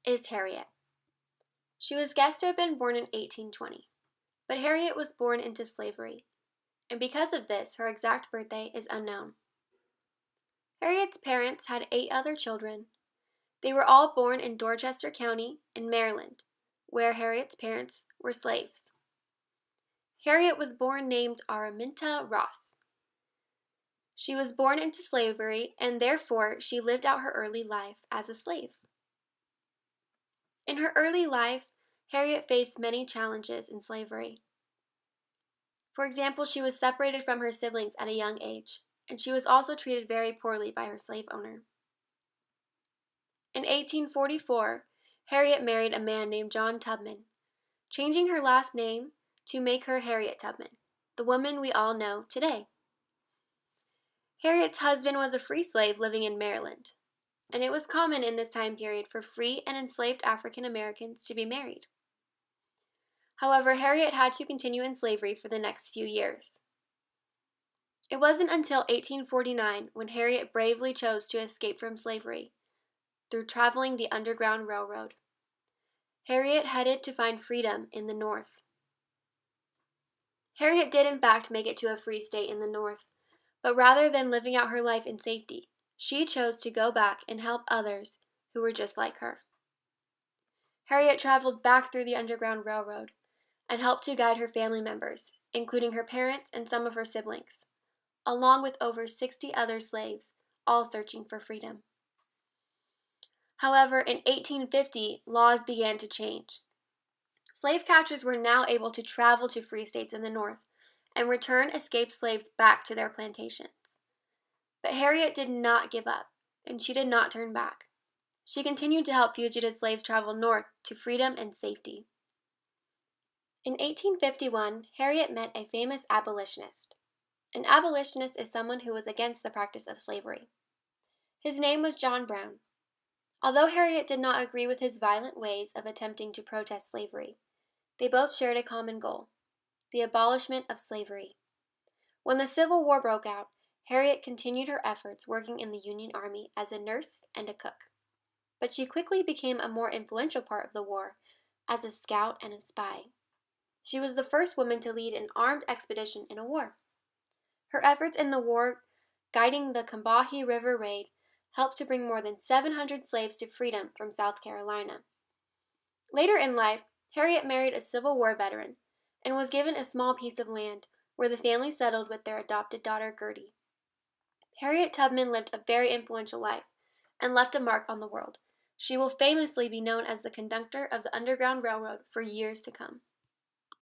is Harriet. She was guessed to have been born in 1820, but Harriet was born into slavery, and because of this, her exact birthday is unknown. Harriet's parents had 8 other children. They were all born in Dorchester County in Maryland, where Harriet's parents were slaves. Harriet was born named Araminta Ross. She was born into slavery, and therefore she lived out her early life as a slave. In her early life, Harriet faced many challenges in slavery. For example, she was separated from her siblings at a young age, and she was also treated very poorly by her slave owner. In 1844, Harriet married a man named John Tubman, changing her last name to make her Harriet Tubman, the woman we all know today. Harriet's husband was a free slave living in Maryland, and it was common in this time period for free and enslaved African Americans to be married. However, Harriet had to continue in slavery for the next few years. It wasn't until 1849 when Harriet bravely chose to escape from slavery through traveling the Underground Railroad. Harriet headed to find freedom in the North. Harriet did in fact make it to a free state in the North, but rather than living out her life in safety, she chose to go back and help others who were just like her. Harriet traveled back through the Underground Railroad and helped to guide her family members, including her parents and some of her siblings, along with over 60 other slaves, all searching for freedom. However, in 1850, laws began to change. Slave catchers were now able to travel to free states in the North and return escaped slaves back to their plantations. But Harriet did not give up, and she did not turn back. She continued to help fugitive slaves travel north to freedom and safety. In 1851, Harriet met a famous abolitionist. An abolitionist is someone who was against the practice of slavery. His name was John Brown. Although Harriet did not agree with his violent ways of attempting to protest slavery, they both shared a common goal: the abolishment of slavery. When the Civil War broke out, Harriet continued her efforts working in the Union Army as a nurse and a cook. But she quickly became a more influential part of the war as a scout and a spy. She was the first woman to lead an armed expedition in a war. Her efforts in the war, guiding the Combahee River raid, helped to bring more than 700 slaves to freedom from South Carolina. Later in life, Harriet married a Civil War veteran and was given a small piece of land where the family settled with their adopted daughter Gertie. Harriet Tubman lived a very influential life and left a mark on the world. She will famously be known as the conductor of the Underground Railroad for years to come.